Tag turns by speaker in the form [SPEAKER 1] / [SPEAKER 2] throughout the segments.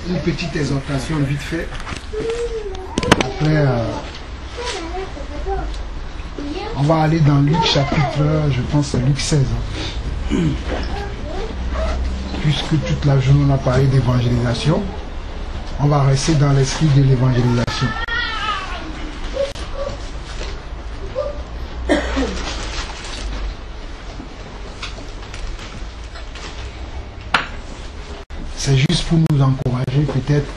[SPEAKER 1] une petite exhortation vite fait. Après, on va aller dans Luc chapitre, je pense, Luc 16. Puisque toute la journée on a parlé d'évangélisation, on va rester dans l'esprit de l'évangélisation. C'est juste pour nous encourager, peut-être.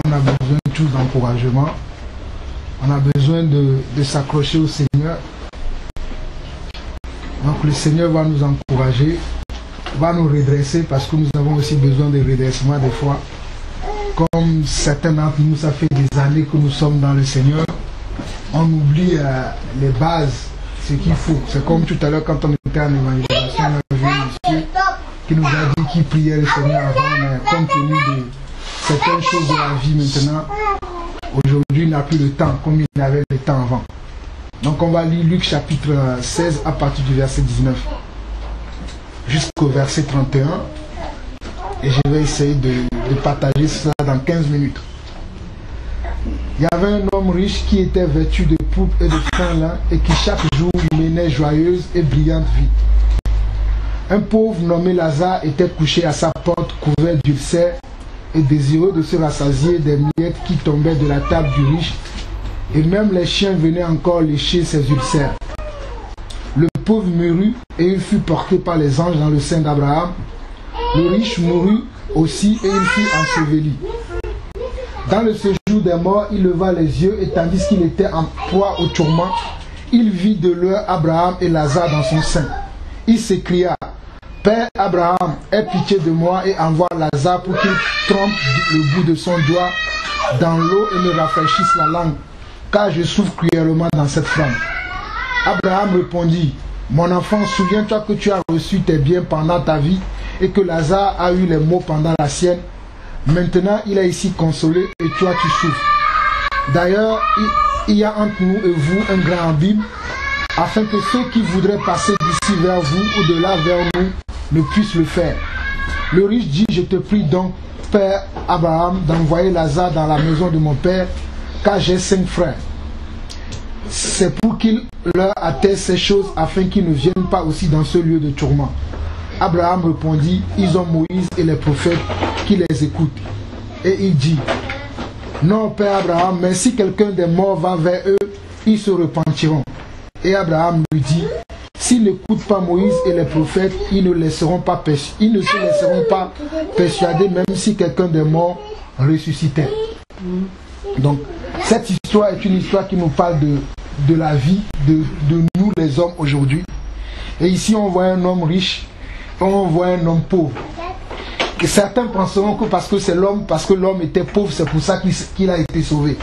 [SPEAKER 1] On a besoin tous d'encouragement. On a besoin de s'accrocher au Seigneur. Donc le Seigneur va nous encourager, va nous redresser, parce que nous avons aussi besoin de redressement des fois. Comme certains d'entre nous, ça fait des années que nous sommes dans le Seigneur. On oublie les bases, ce qu'il faut. C'est comme tout à l'heure quand on était en évangélisation, on a vu un monsieur qui nous a dit qu'il priait le Seigneur avant, mais compte tenu de certaines choses de la vie maintenant, aujourd'hui il n'a plus le temps comme il avait le temps avant. Donc on va lire Luc chapitre 16 à partir du verset 19 jusqu'au verset 31 et je vais essayer de partager cela dans 15 minutes. Il y avait un homme riche qui était vêtu de pourpre et de fin lin et qui chaque jour menait joyeuse et brillante vie. Un pauvre nommé Lazare était couché à sa porte couvert d'ulcères et désireux de se rassasier des miettes qui tombaient de la table du riche, et même les chiens venaient encore lécher ses ulcères. Le pauvre mourut et il fut porté par les anges dans le sein d'Abraham. Le riche mourut aussi et il fut enseveli. Dans le séjour des morts, il leva les yeux et tandis qu'il était en proie au tourment, il vit de loin Abraham et Lazare dans son sein. Il s'écria: Père Abraham, aie pitié de moi et envoie Lazare pour qu'il trempe le bout de son doigt dans l'eau et me rafraîchisse la langue, car je souffre cruellement dans cette flamme. Abraham répondit: Mon enfant, souviens-toi que tu as reçu tes biens pendant ta vie et que Lazare a eu les maux pendant la sienne. Maintenant, il est ici consolé et toi tu souffres. D'ailleurs, il y a entre nous et vous un grand abîme, afin que ceux qui voudraient passer d'ici vers vous ou de là vers nous ne puissent le faire. Le riche dit: Je te prie donc, Père Abraham, d'envoyer Lazare dans la maison de mon père, car j'ai 5 frères. C'est pour qu'il leur atteste ces choses, afin qu'ils ne viennent pas aussi dans ce lieu de tourment. Abraham répondit: Ils ont Moïse et les prophètes qui les écoutent. Et il dit: Non, Père Abraham, mais si quelqu'un des morts va vers eux, ils se repentiront. Et Abraham lui dit: S'ils n'écoutent pas Moïse et les prophètes, ils ne se laisseront pas persuader, même si quelqu'un des morts ressuscitait. Donc, cette histoire est une histoire qui nous parle de la vie de nous les hommes aujourd'hui. Et ici, on voit un homme riche, on voit un homme pauvre. Et certains penseront que parce que l'homme était pauvre, c'est pour ça qu'il a été sauvé.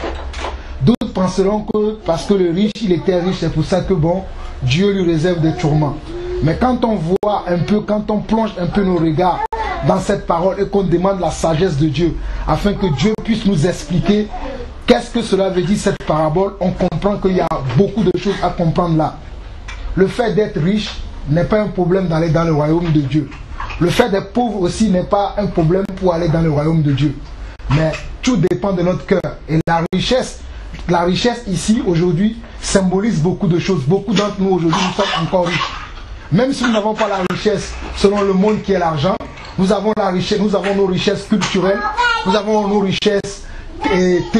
[SPEAKER 1] D'autres penseront que parce que le riche, il était riche, c'est pour ça que bon, Dieu lui réserve des tourments. Mais quand on voit un peu, quand on plonge un peu nos regards dans cette parole et qu'on demande la sagesse de Dieu, afin que Dieu puisse nous expliquer qu'est-ce que cela veut dire cette parabole, on comprend qu'il y a beaucoup de choses à comprendre là. Le fait d'être riche n'est pas un problème d'aller dans le royaume de Dieu. Le fait d'être pauvre aussi n'est pas un problème pour aller dans le royaume de Dieu. Mais tout dépend de notre cœur. Et la richesse ici, aujourd'hui, symbolise beaucoup de choses. Beaucoup d'entre nous, aujourd'hui, nous sommes encore riches. Même si nous n'avons pas la richesse selon le monde qui est l'argent, nous avons la richesse, nous avons nos richesses culturelles, nous avons nos richesses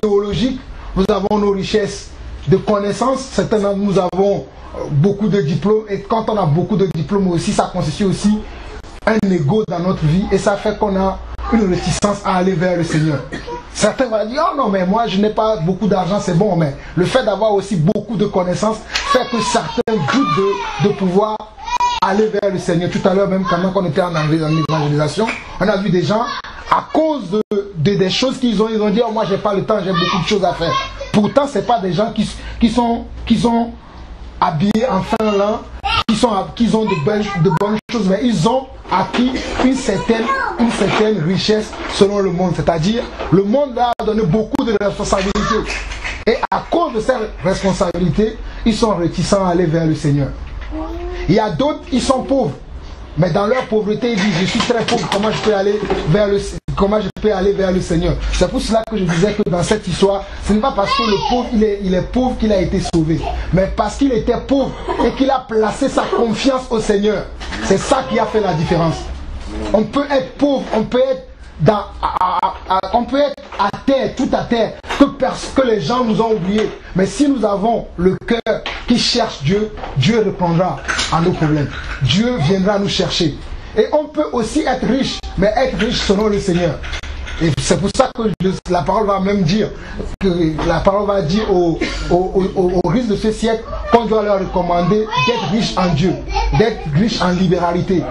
[SPEAKER 1] théologiques, nous avons nos richesses de connaissances. Certains d'entre nous avons beaucoup de diplômes. Et quand on a beaucoup de diplômes aussi, ça constitue aussi un ego dans notre vie. Et ça fait qu'on a une réticence à aller vers le Seigneur. Certains vont dire: oh non, mais moi je n'ai pas beaucoup d'argent, c'est bon. Mais le fait d'avoir aussi beaucoup de connaissances fait que certains doutent de pouvoir aller vers le Seigneur. Tout à l'heure, même quand on était en évangélisation, on a vu des gens, à cause des choses qu'ils ont, ils ont dit: oh, moi j'ai pas le temps, j'ai beaucoup de choses à faire. Pourtant, ce n'est pas des gens qui sont habillés en fin lin, qui ont de bonnes choses, mais ils ont acquis une certaine richesse selon le monde. C'est-à-dire, le monde leur a donné beaucoup de responsabilités. Et à cause de ces responsabilités, ils sont réticents à aller vers le Seigneur. Il y a d'autres, ils sont pauvres. Mais dans leur pauvreté, ils disent: je suis très pauvre, comment je peux aller vers comment je peux aller vers le Seigneur. C'est pour cela que je disais que dans cette histoire, ce n'est pas parce que le pauvre il est pauvre qu'il a été sauvé, mais parce qu'il était pauvre et qu'il a placé sa confiance au Seigneur. C'est ça qui a fait la différence. On peut être pauvre, on peut être à terre, tout à terre, que les gens nous ont oubliés. Mais si nous avons le cœur qui cherche Dieu, Dieu répondra à nos problèmes. Dieu viendra nous chercher. Et on peut aussi être riche, mais être riche selon le Seigneur. Et c'est pour ça que la parole va même dire, aux riches de ce siècle qu'on doit leur recommander d'être riche en Dieu, d'être riche en libéralité.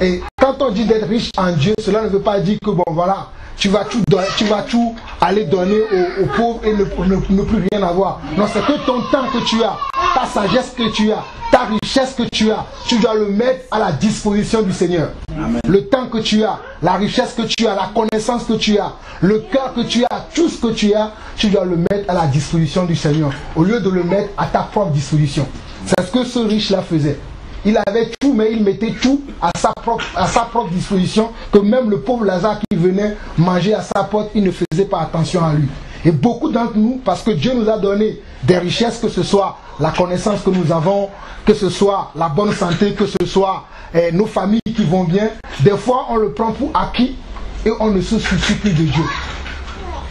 [SPEAKER 1] Et quand on dit d'être riche en Dieu, cela ne veut pas dire que bon voilà, tu vas tout aller donner aux pauvres et ne plus rien avoir. Non, c'est que ton temps que tu as, ta sagesse que tu as, ta richesse que tu as, tu dois le mettre à la disposition du Seigneur. Amen. Le temps que tu as, la richesse que tu as, la connaissance que tu as, le cœur que tu as, tout ce que tu as, tu dois le mettre à la disposition du Seigneur, au lieu de le mettre à ta propre disposition. C'est ce que ce riche-là faisait. Il avait tout, mais il mettait tout à sa propre disposition, que même le pauvre Lazare qui venait manger à sa porte, il ne faisait pas attention à lui. Et beaucoup d'entre nous, parce que Dieu nous a donné des richesses, que ce soit la connaissance que nous avons, que ce soit la bonne santé, que ce soit nos familles qui vont bien, des fois on le prend pour acquis et on ne se soucie plus de Dieu.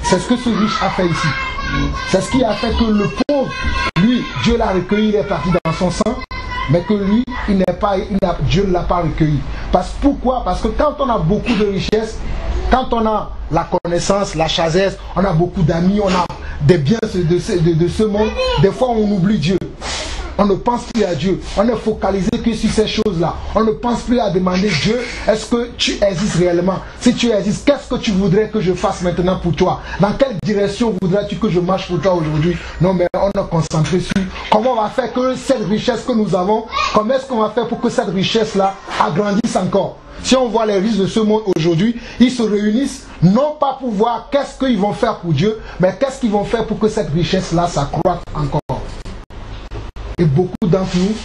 [SPEAKER 1] C'est ce que ce riche a fait ici. C'est ce qui a fait que le pauvre, lui, Dieu l'a recueilli, il est parti dans son sang, mais que lui, Dieu ne l'a pas recueilli. Pourquoi? Parce que quand on a beaucoup de richesses, quand on a la connaissance, la sagesse, on a beaucoup d'amis, on a des biens de ce monde, des fois on oublie Dieu. On ne pense plus à Dieu. On est focalisé que sur ces choses-là. On ne pense plus à demander Dieu, est-ce que tu existes réellement? Si tu existes, qu'est-ce que tu voudrais que je fasse maintenant pour toi? Dans quelle direction voudrais-tu que je marche pour toi aujourd'hui? Non, mais on est concentré sur comment on va faire que cette richesse que nous avons, comment est-ce qu'on va faire pour que cette richesse-là agrandisse encore? Si on voit les riches de ce monde aujourd'hui, ils se réunissent non pas pour voir qu'est-ce qu'ils vont faire pour Dieu, mais qu'est-ce qu'ils vont faire pour que cette richesse-là s'accroisse encore. Et beaucoup d'entre nous,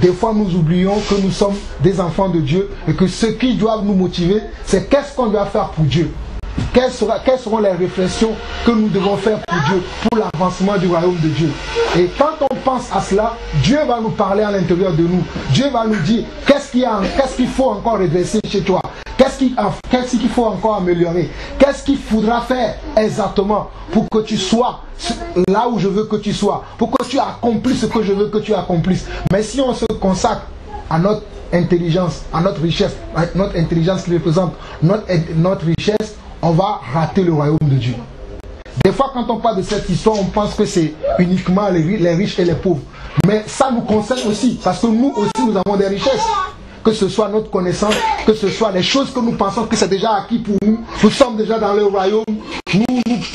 [SPEAKER 1] des fois nous oublions que nous sommes des enfants de Dieu et que ce qui doit nous motiver, c'est qu'est-ce qu'on doit faire pour Dieu. Quelles seront les réflexions que nous devons faire pour Dieu, pour l'avancement du royaume de Dieu. Et quand on pense à cela, Dieu va nous parler à l'intérieur de nous. Dieu va nous dire qu'est-ce qu'il faut encore redresser chez toi. Qu'est-ce qu'il faut encore améliorer? Qu'est-ce qu'il faudra faire exactement pour que tu sois là où je veux que tu sois, pour que tu accomplisses ce que je veux que tu accomplisses. Mais si on se consacre à notre intelligence, à notre richesse, à notre intelligence qui représente notre richesse, on va rater le royaume de Dieu. Des fois, quand on parle de cette histoire, on pense que c'est uniquement les riches et les pauvres. Mais ça nous concerne aussi, parce que nous aussi, nous avons des richesses. Que ce soit notre connaissance, que ce soit les choses que nous pensons que c'est déjà acquis pour nous. Nous sommes déjà dans le royaume.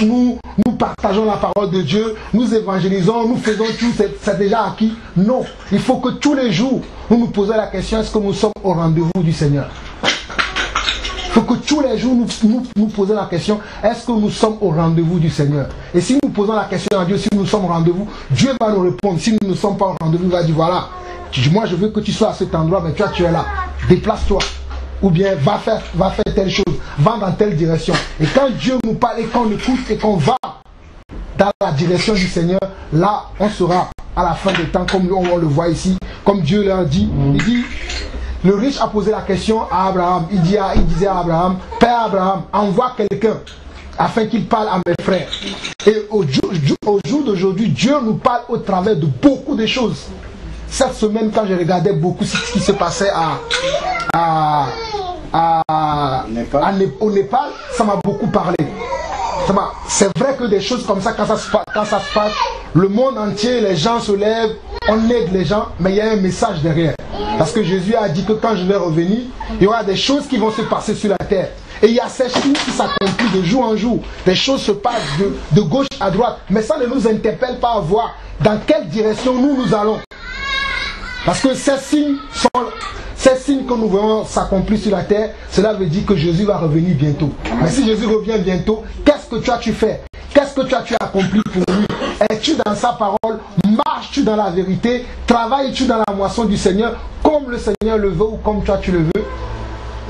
[SPEAKER 1] Nous partageons la parole de Dieu. Nous évangélisons, nous faisons tout, c'est déjà acquis. Non, il faut que tous les jours, nous nous posions la question, est-ce que nous sommes au rendez-vous du Seigneur? Il faut que tous les jours nous posions la question, est-ce que nous sommes au rendez-vous du Seigneur? Et si nous posons la question à Dieu, si nous sommes au rendez-vous, Dieu va nous répondre. Si nous ne sommes pas au rendez-vous, il va dire, voilà, moi je veux que tu sois à cet endroit, mais toi tu es là, déplace-toi. Ou bien va faire telle chose, va dans telle direction. Et quand Dieu nous parle et qu'on écoute et qu'on va dans la direction du Seigneur, là on sera à la fin des temps, comme on le voit ici, comme Dieu leur dit. Il dit, le riche a posé la question à Abraham. Il disait à Abraham, Père Abraham, envoie quelqu'un afin qu'il parle à mes frères. Et au jour d'aujourd'hui, Dieu nous parle au travers de beaucoup de choses. Cette semaine, quand je regardais beaucoup ce qui se passait au Népal, ça m'a beaucoup parlé. C'est vrai que des choses comme ça, quand ça se passe, le monde entier, les gens se lèvent, on aide les gens, mais il y a un message derrière. Parce que Jésus a dit que quand je vais revenir, il y aura des choses qui vont se passer sur la terre. Et il y a ces choses qui s'accomplissent de jour en jour. Des choses se passent de gauche à droite. Mais ça ne nous interpelle pas à voir dans quelle direction nous allons. Parce que ces signes que nous voyons s'accomplir sur la terre, cela veut dire que Jésus va revenir bientôt. Mais si Jésus revient bientôt, qu'est-ce que tu fais? Qu'est-ce que tu as accompli pour lui? Es-tu dans sa parole? Marches-tu dans la vérité? Travailles-tu dans la moisson du Seigneur comme le Seigneur le veut ou comme toi tu le veux?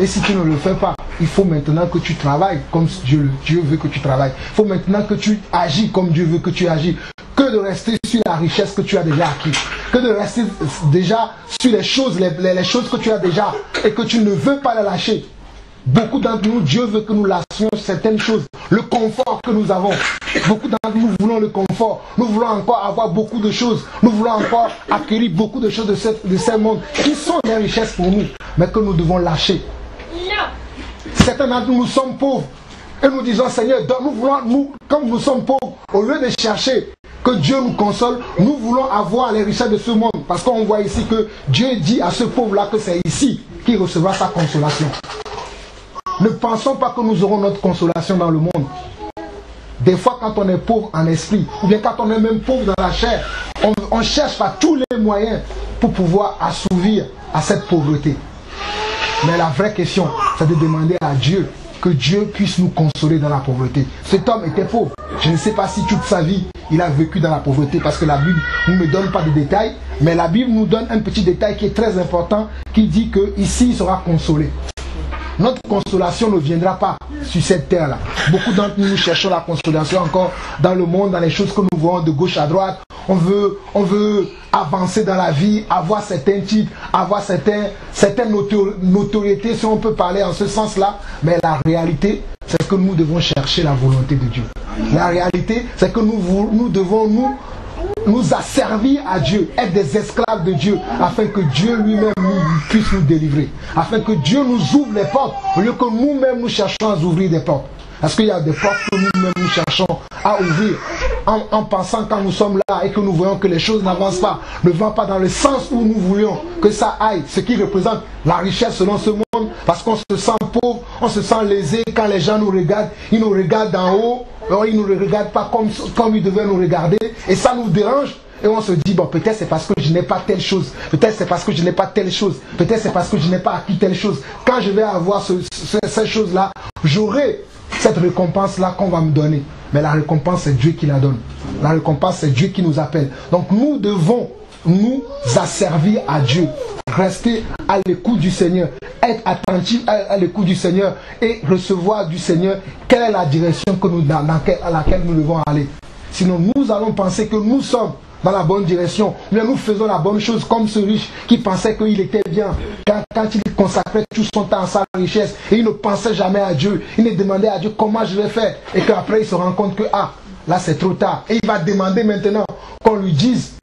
[SPEAKER 1] Et si tu ne le fais pas, il faut maintenant que tu travailles comme Dieu veut que tu travailles. Il faut maintenant que tu agis comme Dieu veut que tu agis. Que de rester sur la richesse que tu as déjà acquis. Que de rester déjà sur les choses que tu as déjà et que tu ne veux pas les lâcher. Beaucoup d'entre nous, Dieu veut que nous lâchions certaines choses. Le confort que nous avons. Beaucoup d'entre nous voulons le confort. Nous voulons encore avoir beaucoup de choses. Nous voulons encore acquérir beaucoup de choses de ce monde qui sont des richesses pour nous, mais que nous devons lâcher. Certains d'entre nous sommes pauvres et nous disons Seigneur, comme nous sommes pauvres, au lieu de chercher que Dieu nous console, nous voulons avoir les richesses de ce monde. Parce qu'on voit ici que Dieu dit à ce pauvre-là que c'est ici qu'il recevra sa consolation. Ne pensons pas que nous aurons notre consolation dans le monde. Des fois, quand on est pauvre en esprit, ou bien quand on est même pauvre dans la chair, on cherche par tous les moyens pour pouvoir assouvir à cette pauvreté. Mais la vraie question, c'est de demander à Dieu que Dieu puisse nous consoler dans la pauvreté. Cet homme était pauvre. Je ne sais pas si toute sa vie, il a vécu dans la pauvreté, parce que la Bible ne nous donne pas de détails, mais la Bible nous donne un petit détail qui est très important, qui dit qu'ici, il sera consolé. Notre consolation ne viendra pas sur cette terre-là. Beaucoup d'entre nous cherchons la consolation encore dans le monde, dans les choses que nous voyons de gauche à droite. On veut avancer dans la vie, avoir certains titres, avoir certaines notoriétés, si on peut parler en ce sens-là. Mais la réalité, c'est que nous devons chercher la volonté de Dieu. La réalité, c'est que nous devons nous asservir à Dieu, être des esclaves de Dieu, afin que Dieu lui-même puisse nous délivrer, afin que Dieu nous ouvre les portes, au lieu que nous-mêmes nous cherchons à ouvrir des portes. Parce qu'il y a des portes que nous-mêmes nous cherchons à ouvrir, en pensant quand nous sommes là et que nous voyons que les choses n'avancent pas, ne vont pas dans le sens où nous voulions que ça aille, ce qui représente la richesse selon ce monde, parce qu'on se sent pauvre, on se sent lésé quand les gens nous regardent, ils nous regardent d'en haut, alors ils ne nous regardent pas comme ils devaient nous regarder, et ça nous dérange. Et on se dit, bon, peut-être c'est parce que je n'ai pas telle chose, peut-être c'est parce que je n'ai pas telle chose, peut-être c'est parce que je n'ai pas acquis telle chose. Quand je vais avoir ces choses-là, j'aurai cette récompense-là qu'on va me donner. Mais la récompense, c'est Dieu qui la donne. La récompense, c'est Dieu qui nous appelle. Donc nous devons nous asservir à Dieu, rester à l'écoute du Seigneur, être attentif à l'écoute du Seigneur et recevoir du Seigneur quelle est la direction à laquelle nous devons aller. Sinon, nous allons penser que nous sommes dans la bonne direction. Mais nous faisons la bonne chose comme ce riche qui pensait qu'il était bien. Quand il consacrait tout son temps à sa richesse et il ne pensait jamais à Dieu. Il ne demandait à Dieu comment je vais faire. Et qu'après il se rend compte que là c'est trop tard. Et il va demander maintenant qu'on lui dise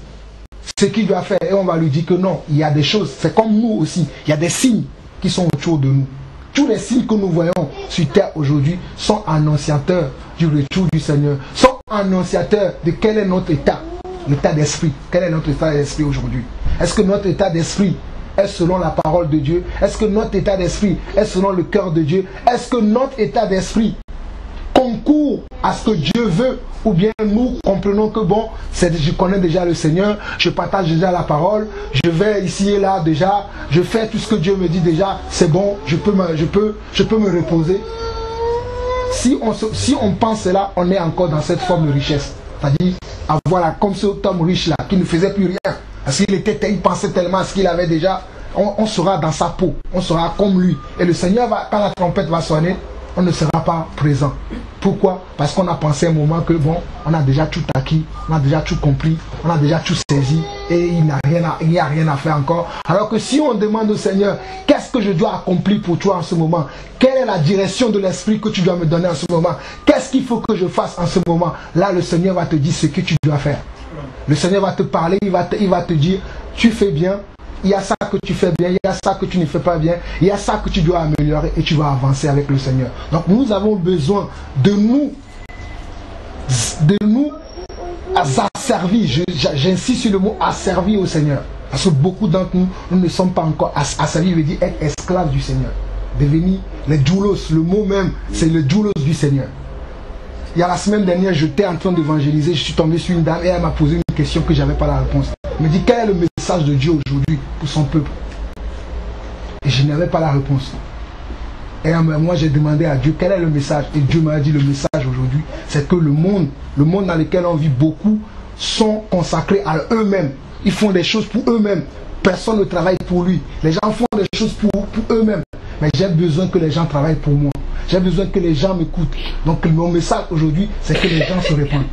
[SPEAKER 1] ce qu'il doit faire. Et on va lui dire que non, il y a des choses. C'est comme nous aussi. Il y a des signes qui sont autour de nous. Tous les signes que nous voyons sur terre aujourd'hui sont annonciateurs du retour du Seigneur. Sont annonciateurs de quel est notre état. L'état d'esprit. Quel est notre état d'esprit aujourd'hui? Est-ce que notre état d'esprit est selon la parole de Dieu? Est-ce que notre état d'esprit est selon le cœur de Dieu? Est-ce que notre état d'esprit concourt à ce que Dieu veut? Ou bien nous comprenons que bon, je connais déjà le Seigneur, je partage déjà la parole, je vais ici et là déjà, je fais tout ce que Dieu me dit déjà, c'est bon, je peux me reposer. Si on pense cela, on est encore dans cette forme de richesse. C'est-à-dire avoir comme cet homme riche là qui ne faisait plus rien parce qu'il pensait tellement à ce qu'il avait déjà. On sera dans sa peau, on sera comme lui, et le Seigneur quand la trompette va sonner, on ne sera pas présent. Pourquoi? Parce qu'on a pensé un moment que bon, on a déjà tout acquis, on a déjà tout compris, on a déjà tout saisi et il n'y a rien à faire encore. Alors que si on demande au Seigneur, qu'est-ce que je dois accomplir pour toi en ce moment? Quelle est la direction de l'esprit que tu dois me donner en ce moment? Qu'est-ce qu'il faut que je fasse en ce moment? Là, le Seigneur va te dire ce que tu dois faire. Le Seigneur va te parler, il va te dire, tu fais bien, il y a ça que tu fais bien, il y a ça que tu ne fais pas bien, il y a ça que tu dois améliorer et tu vas avancer avec le Seigneur. Donc nous avons besoin de nous asservir, j'insiste sur le mot asservir au Seigneur. Parce que beaucoup d'entre nous, nous ne sommes pas encore asservis, veut dire être esclaves du Seigneur. Devenir les doulos, le mot même, c'est le doulos du Seigneur. Il y a la semaine dernière, j'étais en train d'évangéliser, je suis tombé sur une dame et elle m'a posé une question que je n'avais pas la réponse. Elle me dit, quel est le message de Dieu aujourd'hui pour son peuple? Et je n'avais pas la réponse. Et moi j'ai demandé à Dieu, quel est le message? Et Dieu m'a dit, le message aujourd'hui, c'est que le monde dans lequel on vit, beaucoup sont consacrés à eux-mêmes. Ils font des choses pour eux-mêmes. Personne ne travaille pour lui. Les gens font des choses pour eux-mêmes. mais j'ai besoin que les gens travaillent pour moi. J'ai besoin que les gens m'écoutent. Donc mon message aujourd'hui, c'est que les gens se répandent.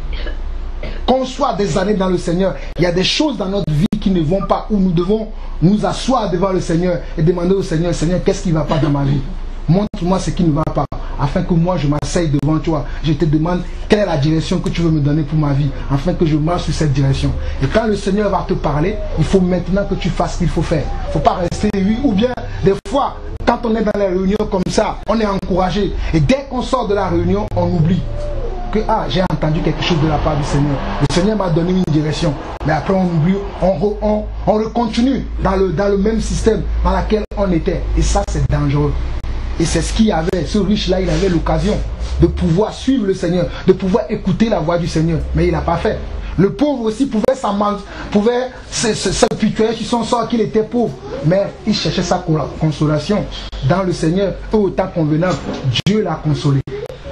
[SPEAKER 1] Qu'on soit des années dans le Seigneur, il y a des choses dans notre vie qui ne vont pas, où nous devons nous asseoir devant le Seigneur et demander au Seigneur, Seigneur, qu'est-ce qui ne va pas dans ma vie? Montre-moi ce qui ne va pas, afin que moi je m'asseye devant toi. Je te demande quelle est la direction que tu veux me donner pour ma vie, afin que je marche sur cette direction. Et quand le Seigneur va te parler, il faut maintenant que tu fasses ce qu'il faut faire. Il ne faut pas rester oui, ou bien des fois, quand on est dans les réunions comme ça, on est encouragé. Et dès qu'on sort de la réunion, on oublie que j'ai entendu quelque chose de la part du Seigneur. Le Seigneur m'a donné une direction. Mais après on oublie, on recontinue dans le même système dans lequel on était. Et ça c'est dangereux. Et c'est ce qu'il y avait. Ce riche-là, il avait l'occasion de pouvoir suivre le Seigneur, de pouvoir écouter la voix du Seigneur. Mais il n'a pas fait. Le pauvre aussi pouvait s'apitoyer sur son sort qu'il était pauvre. Mais il cherchait sa consolation dans le Seigneur. Et au temps convenable, Dieu l'a consolé.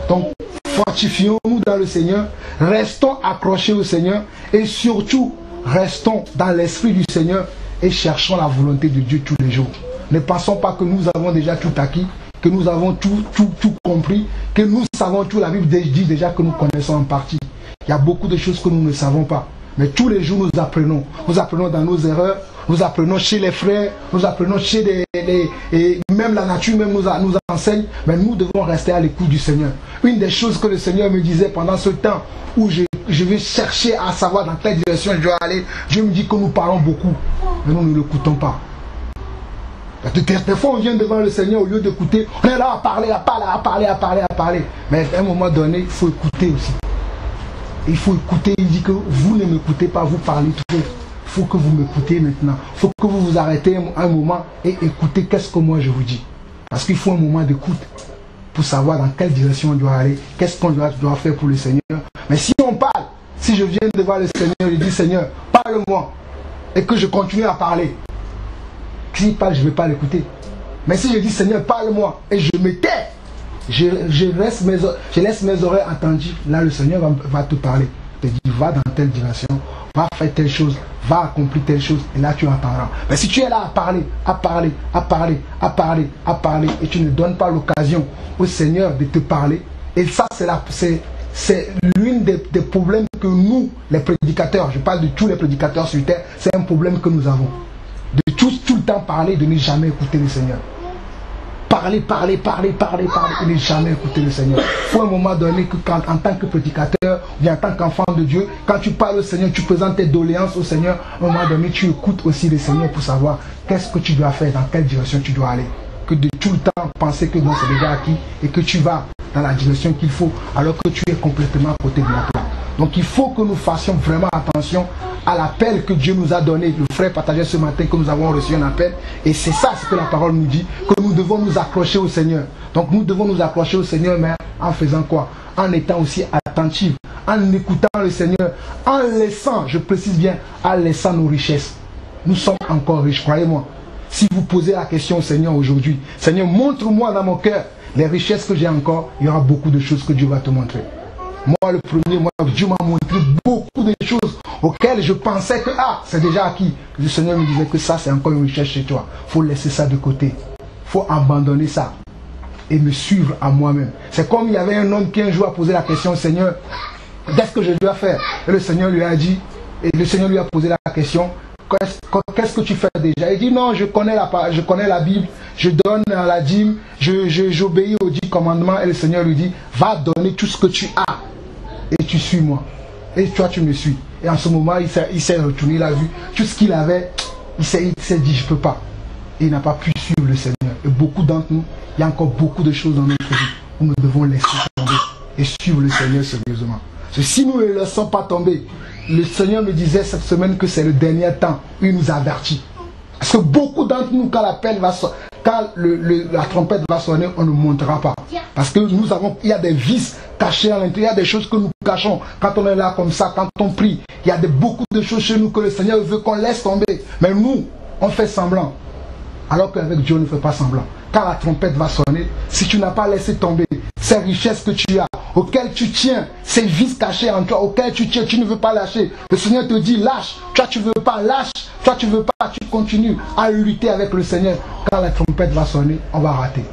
[SPEAKER 1] Donc, fortifions-nous dans le Seigneur. Restons accrochés au Seigneur. Et surtout, restons dans l'esprit du Seigneur. Et cherchons la volonté de Dieu tous les jours. Ne pensons pas que nous avons déjà tout acquis, que nous avons tout compris, que nous savons tout. La Bible dit déjà que nous connaissons en partie. Il y a beaucoup de choses que nous ne savons pas. Mais tous les jours, nous apprenons. Nous apprenons dans nos erreurs, nous apprenons chez les frères, nous apprenons chez et même la nature même nous enseigne. Mais nous devons rester à l'écoute du Seigneur. Une des choses que le Seigneur me disait pendant ce temps où je vais chercher à savoir dans quelle direction je dois aller, Dieu me dit que nous parlons beaucoup, mais nous ne l'écoutons pas. Des fois on vient devant le Seigneur, au lieu d'écouter, on est là à parler. Mais à un moment donné, il faut écouter aussi. Il faut écouter, il dit que vous ne m'écoutez pas, vous parlez trop. Il faut que vous m'écoutez maintenant. Il faut que vous vous arrêtez un moment et écoutez qu'est-ce que moi je vous dis. Parce qu'il faut un moment d'écoute pour savoir dans quelle direction on doit aller, qu'est-ce qu'on doit faire pour le Seigneur. Mais si on parle, si je viens devant le Seigneur, je dis Seigneur, parle-moi, et que je continue à parler. S'il parle, je ne vais pas l'écouter. Mais si je dis Seigneur, parle-moi, et je me tais, je laisse mes oreilles attendues, là le Seigneur va te parler. Il te dit, va dans telle direction, va faire telle chose, va accomplir telle chose, et là tu entendras. Mais si tu es là à parler, et tu ne donnes pas l'occasion au Seigneur de te parler, et ça c'est l'une des problèmes que nous, les prédicateurs, je parle de tous les prédicateurs sur terre, c'est un problème que nous avons. De tout le temps parler, de ne jamais écouter le Seigneur. Parler, et ne jamais écouter le Seigneur. Il faut à un moment donné que en tant que prédicateur, ou en tant qu'enfant de Dieu, quand tu parles au Seigneur, tu présentes tes doléances au Seigneur, à un moment donné, tu écoutes aussi le Seigneur pour savoir qu'est-ce que tu dois faire, dans quelle direction tu dois aller. Que de tout le temps penser que non, c'est déjà acquis et que tu vas dans la direction qu'il faut, alors que tu es complètement à côté de la plaque. Donc il faut que nous fassions vraiment attention à l'appel que Dieu nous a donné. Le frère partageait ce matin que nous avons reçu un appel. Et c'est ça ce que la parole nous dit, que nous devons nous accrocher au Seigneur. Donc nous devons nous accrocher au Seigneur, mais en faisant quoi? En étant aussi attentifs, en écoutant le Seigneur, en laissant, je précise bien, en laissant nos richesses. Nous sommes encore riches, croyez-moi. Si vous posez la question au Seigneur aujourd'hui, Seigneur, montre-moi dans mon cœur les richesses que j'ai encore, il y aura beaucoup de choses que Dieu va te montrer. Moi, le premier, Dieu m'a montré beaucoup de choses auxquelles je pensais que, c'est déjà acquis. Le Seigneur me disait que ça, c'est encore une richesse chez toi. Il faut laisser ça de côté. Il faut abandonner ça et me suivre à moi-même. C'est comme il y avait un homme qui un jour a posé la question au Seigneur, qu'est-ce que je dois faire? Et le Seigneur lui a dit, et le Seigneur lui a posé la question, qu'est-ce que tu fais déjà? Il dit, non, je connais la Bible, je donne à la dîme, j'obéis aux 10 commandements. Et le Seigneur lui dit, va donner tout ce que tu as. Et tu suis moi. Et toi tu me suis. Et en ce moment il s'est retourné, il a vu tout ce qu'il avait. Il s'est dit je peux pas. Et il n'a pas pu suivre le Seigneur. Et beaucoup d'entre nous, il y a encore beaucoup de choses dans notre vie où nous devons laisser tomber et suivre le Seigneur sérieusement. Parce que si nous ne le laissons pas tomber, le Seigneur me disait cette semaine que c'est le dernier temps où il nous avertit. Parce que beaucoup d'entre nous, quand l'appel va sonner, quand la trompette va sonner, on ne montera pas. Parce que il y a des vices cachés à l'intérieur, il y a des choses que nous cachons. Quand on est là comme ça, quand on prie, il y a beaucoup de choses chez nous que le Seigneur veut qu'on laisse tomber. Mais nous, on fait semblant. Alors qu'avec Dieu, on ne fait pas semblant. Quand la trompette va sonner, si tu n'as pas laissé tomber, ces richesses que tu as, auxquelles tu tiens, ces vices cachés en toi, auxquels tu tiens, tu ne veux pas lâcher. Le Seigneur te dit lâche, toi tu ne veux pas, lâche, toi tu ne veux pas, tu continues à lutter avec le Seigneur. Quand la trompette va sonner, on va rater.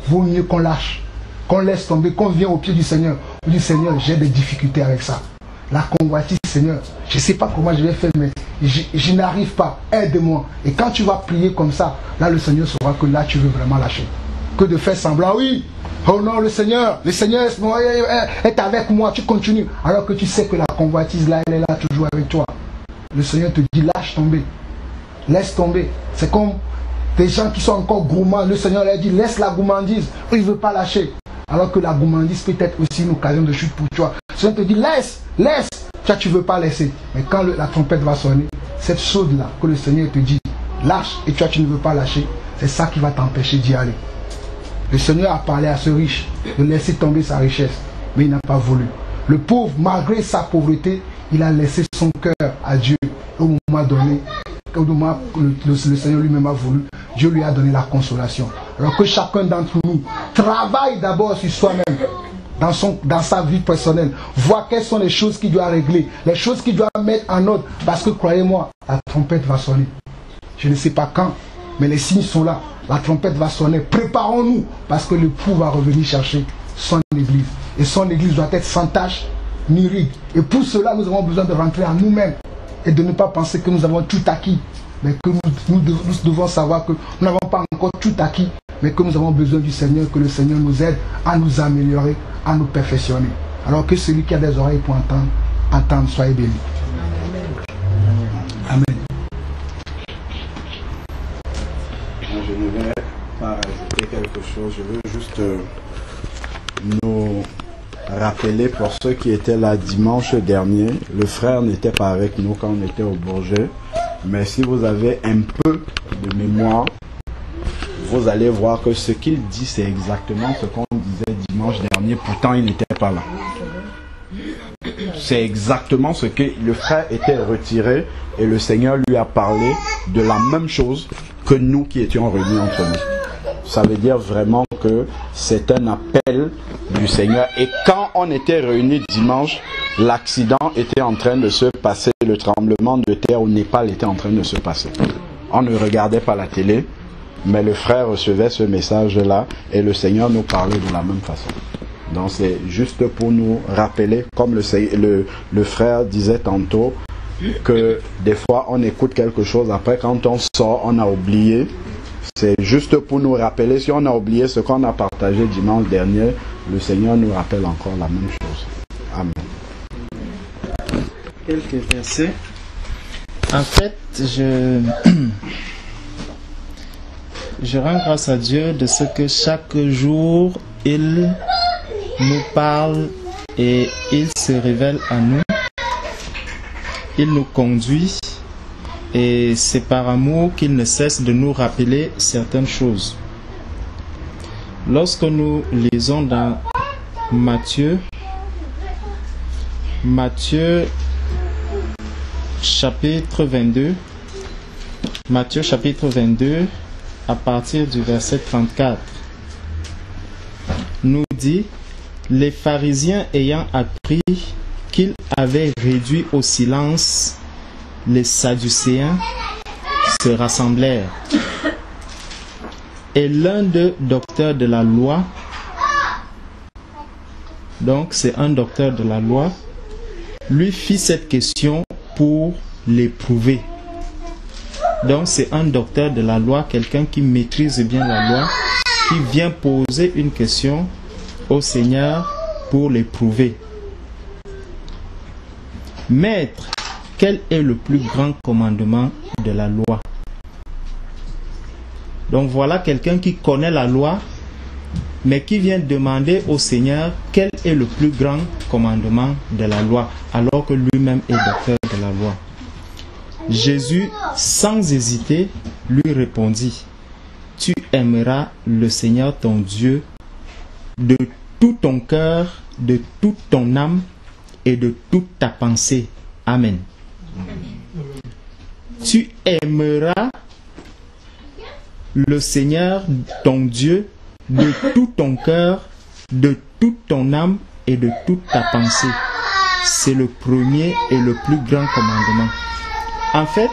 [SPEAKER 1] Vaut mieux qu'on lâche, qu'on laisse tomber, qu'on vienne au pied du Seigneur. On dit Seigneur, j'ai des difficultés avec ça. La convoitise, Seigneur, je ne sais pas comment je vais faire, mais je n'arrive pas, aide-moi. Et quand tu vas prier comme ça, là le Seigneur saura que là tu veux vraiment lâcher. Que de faire semblant, oui, oh non, le Seigneur est avec moi, tu continues. Alors que tu sais que la convoitise là, elle est là toujours avec toi. Le Seigneur te dit, lâche tomber, laisse tomber. C'est comme des gens qui sont encore gourmands, le Seigneur leur dit, laisse la gourmandise, il ne veut pas lâcher. Alors que la gourmandise peut être aussi une occasion de chute pour toi. Le Seigneur te dit, laisse, toi tu ne veux pas laisser. Mais quand la trompette va sonner, cette chose-là que le Seigneur te dit, lâche, et toi tu ne veux pas lâcher, c'est ça qui va t'empêcher d'y aller. Le Seigneur a parlé à ce riche de laisser tomber sa richesse, mais il n'a pas voulu. Le pauvre, malgré sa pauvreté, il a laissé son cœur à Dieu. Au moment donné, au moment où le Seigneur lui-même a voulu, Dieu lui a donné la consolation. Alors que chacun d'entre nous travaille d'abord sur soi-même, dans sa vie personnelle, voit quelles sont les choses qu'il doit régler, les choses qu'il doit mettre en ordre, parce que croyez-moi, la trompette va sonner. Je ne sais pas quand, mais les signes sont là. La trompette va sonner. Préparons-nous, parce que l'époux va revenir chercher son église. Et son église doit être sans tache ni ride. Et pour cela, nous avons besoin de rentrer en nous-mêmes et de ne pas penser que nous avons tout acquis, mais que nous devons savoir que nous n'avons pas encore tout acquis, mais que nous avons besoin du Seigneur, que le Seigneur nous aide à nous améliorer, à nous perfectionner. Alors que celui qui a des oreilles pour entendre, soyez bénis. Amen.
[SPEAKER 2] Je ne vais pas ajouter quelque chose, je veux juste nous rappeler pour ceux qui étaient là dimanche dernier, le frère n'était pas avec nous quand on était au Bourget, mais si vous avez un peu de mémoire, vous allez voir que ce qu'il dit c'est exactement ce qu'on disait dimanche dernier, pourtant il n'était pas là. C'est exactement ce que le frère était retiré et le Seigneur lui a parlé de la même chose que nous qui étions réunis entre nous. Ça veut dire vraiment que c'est un appel du Seigneur. Et quand on était réunis dimanche, l'accident était en train de se passer, le tremblement de terre au Népal était en train de se passer. On ne regardait pas la télé, mais le frère recevait ce message-là et le Seigneur nous parlait de la même façon. Donc c'est juste pour nous rappeler, comme le frère disait tantôt, que des fois on écoute quelque chose, après quand on sort, on a oublié. C'est juste pour nous rappeler, si on a oublié ce qu'on a partagé dimanche dernier, le Seigneur nous rappelle encore la même chose. Amen.
[SPEAKER 3] Quelques versets. En fait, je rends grâce à Dieu de ce que chaque jour, il nous parle et il se révèle à nous. Il nous conduit et c'est par amour qu'il ne cesse de nous rappeler certaines choses. Lorsque nous lisons dans Matthieu chapitre 22, à partir du verset 34, nous dit: les pharisiens ayant appris qu'il avait réduit au silence les Sadducéens se rassemblèrent. Et l'un d'eux, docteur de la loi, donc c'est un docteur de la loi, lui fit cette question pour l'éprouver. Donc c'est un docteur de la loi, quelqu'un qui maîtrise bien la loi, qui vient poser une question au Seigneur pour l'éprouver. Maître, quel est le plus grand commandement de la loi? Donc voilà quelqu'un qui connaît la loi, mais qui vient demander au Seigneur quel est le plus grand commandement de la loi, alors que lui-même est docteur de la loi. Jésus, sans hésiter, lui répondit: tu aimeras le Seigneur ton Dieu de tout ton cœur, de toute ton âme et de toute ta pensée. Amen. Tu aimeras le Seigneur ton Dieu de tout ton cœur, de toute ton âme et de toute ta pensée. C'est le premier et le plus grand commandement. En fait,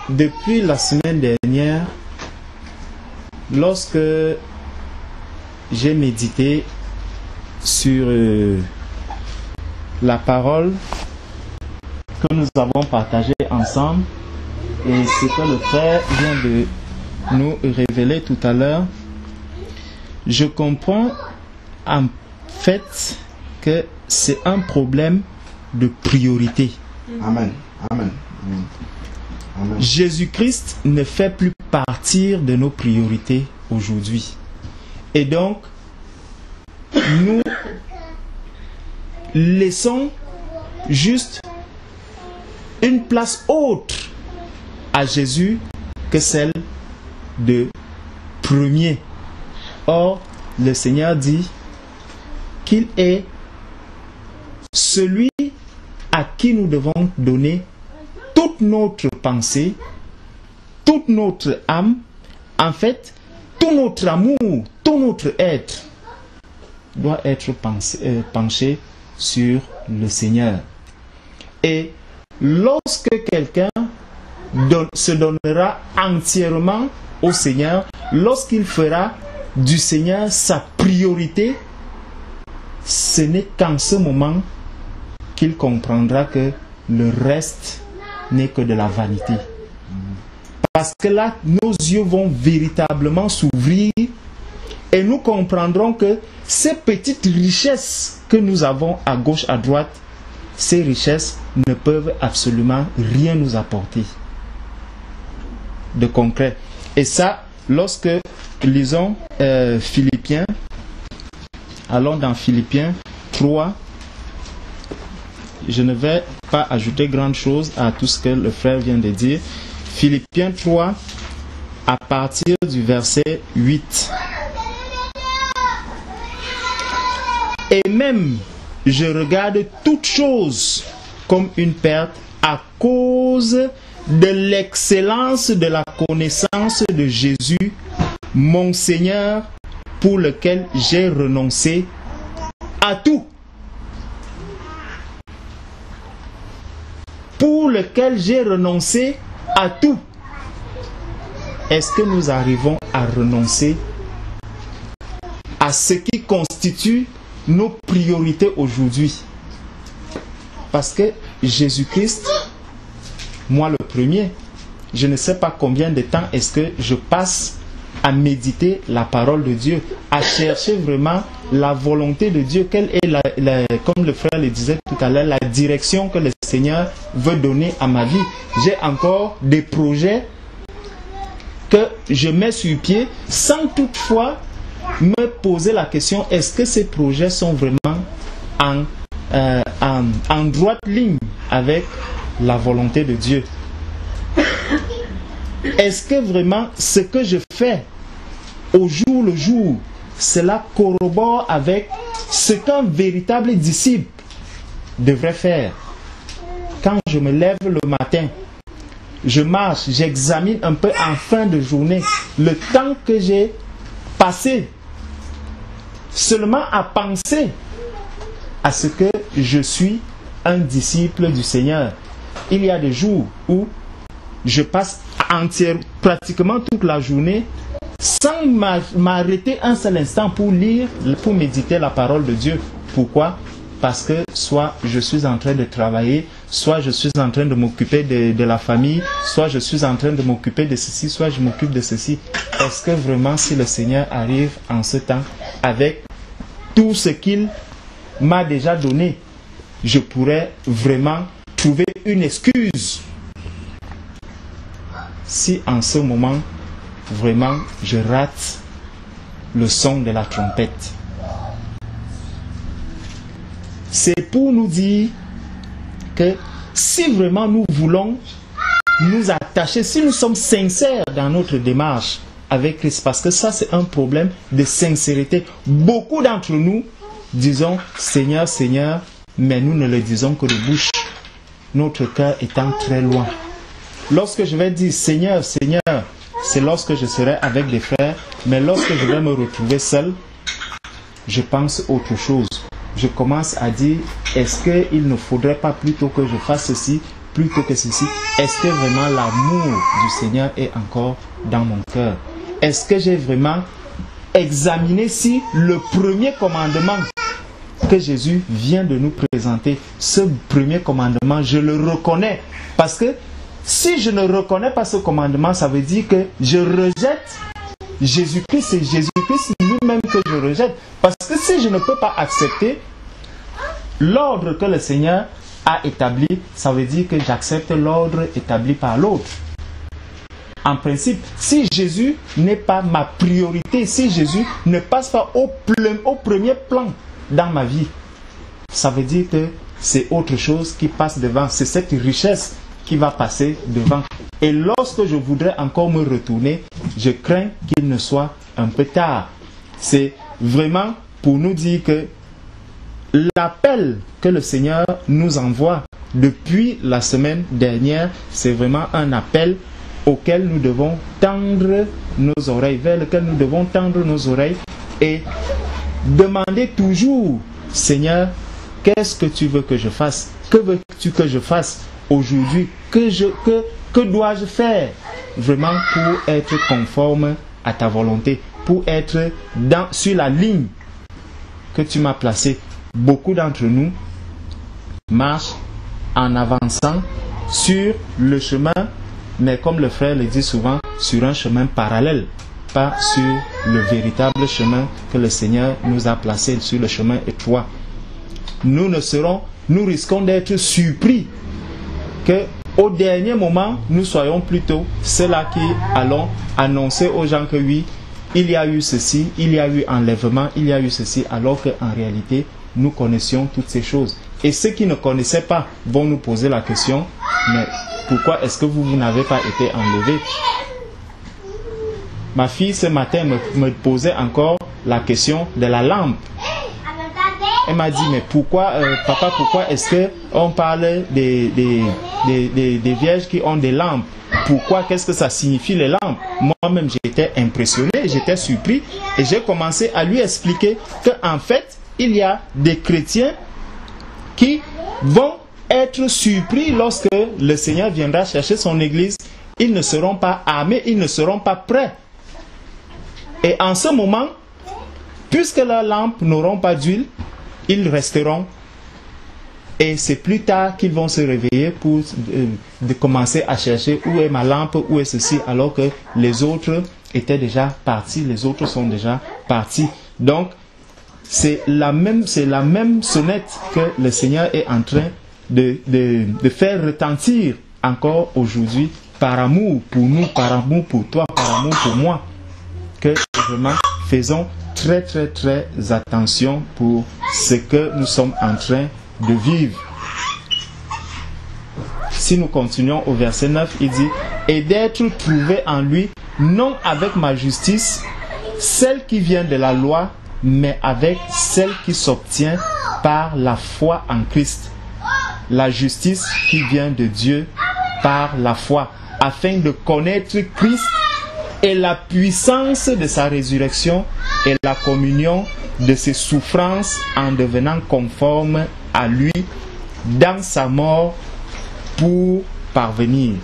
[SPEAKER 3] depuis la semaine dernière, lorsque j'ai médité sur la parole que nous avons partagée ensemble et ce que le frère vient de nous révéler tout à l'heure, je comprends en fait que c'est un problème de priorité.
[SPEAKER 2] Amen. Amen. Amen.
[SPEAKER 3] Jésus-Christ ne fait plus partir de nos priorités aujourd'hui. Et donc, nous laissons juste une place autre à Jésus que celle de premier. Or, le Seigneur dit qu'il est celui à qui nous devons donner toute notre pensée, toute notre âme, en fait, tout notre amour, tout notre être doit être penché sur le Seigneur. Et lorsque quelqu'un se donnera entièrement au Seigneur, lorsqu'il fera du Seigneur sa priorité, ce n'est qu'en ce moment qu'il comprendra que le reste n'est que de la vanité. Parce que là, nos yeux vont véritablement s'ouvrir et nous comprendrons que ces petites richesses que nous avons à gauche, à droite, ces richesses ne peuvent absolument rien nous apporter de concret. Et ça, lorsque lisons Philippiens, allons dans Philippiens 3, je ne vais pas ajouter grande chose à tout ce que le frère vient de dire. Philippiens 3, à partir du verset 8. Et même, je regarde toute chose comme une perte à cause de l'excellence de la connaissance de Jésus, mon Seigneur, pour lequel j'ai renoncé à tout. Pour lequel j'ai renoncé à tout. Est-ce que nous arrivons à renoncer à ce qui constitue nos priorités aujourd'hui? Parce que Jésus-Christ, moi le premier, je ne sais pas combien de temps est-ce que je passe à méditer la parole de Dieu, à chercher vraiment la volonté de Dieu, quelle est comme le frère le disait tout à l'heure, la direction que le Seigneur veut donner à ma vie. J'ai encore des projets que je mets sur pied sans toutefois me poser la question, est-ce que ces projets sont vraiment en droite ligne avec la volonté de Dieu? Est-ce que vraiment ce que je fais au jour le jour, cela corrobore avec ce qu'un véritable disciple devrait faire? Quand je me lève le matin, je marche, j'examine un peu en fin de journée le temps que j'ai passé seulement à penser à ce que je suis un disciple du Seigneur. Il y a des jours où je passe pratiquement toute la journée sans m'arrêter un seul instant pour lire, pour méditer la parole de Dieu. Pourquoi? Parce que soit je suis en train de travailler, soit je suis en train de m'occuper de la famille, soit je suis en train de m'occuper de ceci, soit je m'occupe de ceci. Est-ce que vraiment, si le Seigneur arrive en ce temps avec tout ce qu'il m'a déjà donné, je pourrais vraiment trouver une excuse si en ce moment vraiment je rate le son de la trompette? C'est pour nous dire que si vraiment nous voulons nous attacher, si nous sommes sincères dans notre démarche avec Christ, parce que ça c'est un problème de sincérité. Beaucoup d'entre nous disons Seigneur, Seigneur, mais nous ne le disons que de bouche, notre cœur étant très loin. Lorsque je vais dire Seigneur, Seigneur, c'est lorsque je serai avec des frères, mais lorsque je vais me retrouver seul, je pense autre chose. Je commence à dire, est-ce qu'il ne faudrait pas plutôt que je fasse ceci, plutôt que ceci? Est-ce que vraiment l'amour du Seigneur est encore dans mon cœur? Est-ce que j'ai vraiment examiné si le premier commandement que Jésus vient de nous présenter, ce premier commandement, je le reconnais? Parce que si je ne reconnais pas ce commandement, ça veut dire que je rejette Jésus-Christ. C'est Jésus-Christ lui-même que je rejette. Parce que si je ne peux pas accepter l'ordre que le Seigneur a établi, ça veut dire que j'accepte l'ordre établi par l'autre. En principe, si Jésus n'est pas ma priorité, si Jésus ne passe pas au premier plan dans ma vie, ça veut dire que c'est autre chose qui passe devant. C'est cette richesse qui va passer devant. Et lorsque je voudrais encore me retourner, je crains qu'il ne soit un peu tard. C'est vraiment pour nous dire que l'appel que le Seigneur nous envoie depuis la semaine dernière, c'est vraiment un appel auquel nous devons tendre nos oreilles, vers lequel nous devons tendre nos oreilles et demander toujours, Seigneur, qu'est-ce que tu veux que je fasse? Que veux-tu que je fasse aujourd'hui? Que dois-je faire vraiment pour être conforme à ta volonté, pour être sur la ligne que tu m'as placée? Beaucoup d'entre nous marchent en avançant sur le chemin, mais comme le frère le dit souvent, sur un chemin parallèle, pas sur le véritable chemin que le Seigneur nous a placé, sur le chemin étroit. Nous risquons d'être surpris que au dernier moment, nous soyons plutôt ceux-là qui allons annoncer aux gens que oui, il y a eu ceci, il y a eu enlèvement, il y a eu ceci, alors qu'en réalité, nous connaissions toutes ces choses. Et ceux qui ne connaissaient pas vont nous poser la question, mais pourquoi est-ce que vous n'avez pas été enlevé? Ma fille ce matin me posait encore la question de la lampe. Elle m'a dit, mais pourquoi, papa, pourquoi est-ce qu'on parle des vierges qui ont des lampes? Pourquoi? Qu'est-ce que ça signifie les lampes? Moi-même, j'étais impressionné, j'étais surpris et j'ai commencé à lui expliquer qu'en fait, il y a des chrétiens qui vont être surpris lorsque le Seigneur viendra chercher son église. Ils ne seront pas armés, ils ne seront pas prêts. Et en ce moment, puisque leurs lampes n'auront pas d'huile, ils resteront. Et c'est plus tard qu'ils vont se réveiller pour de commencer à chercher où est ma lampe, où est ceci, alors que les autres étaient déjà partis, les autres sont déjà partis. Donc, c'est la même sonnette que le Seigneur est en train de faire retentir encore aujourd'hui, par amour pour nous, par amour pour toi, par amour pour moi, que vraiment faisons très très très attention pour ce que nous sommes en train de vivre. Si nous continuons au verset 9, il dit, et d'être trouvé en lui, non avec ma justice, celle qui vient de la loi, mais avec celle qui s'obtient par la foi en Christ. La justice qui vient de Dieu par la foi, afin de connaître Christ et la puissance de sa résurrection et la communion de ses souffrances en devenant conforme à lui dans sa mort pour parvenir.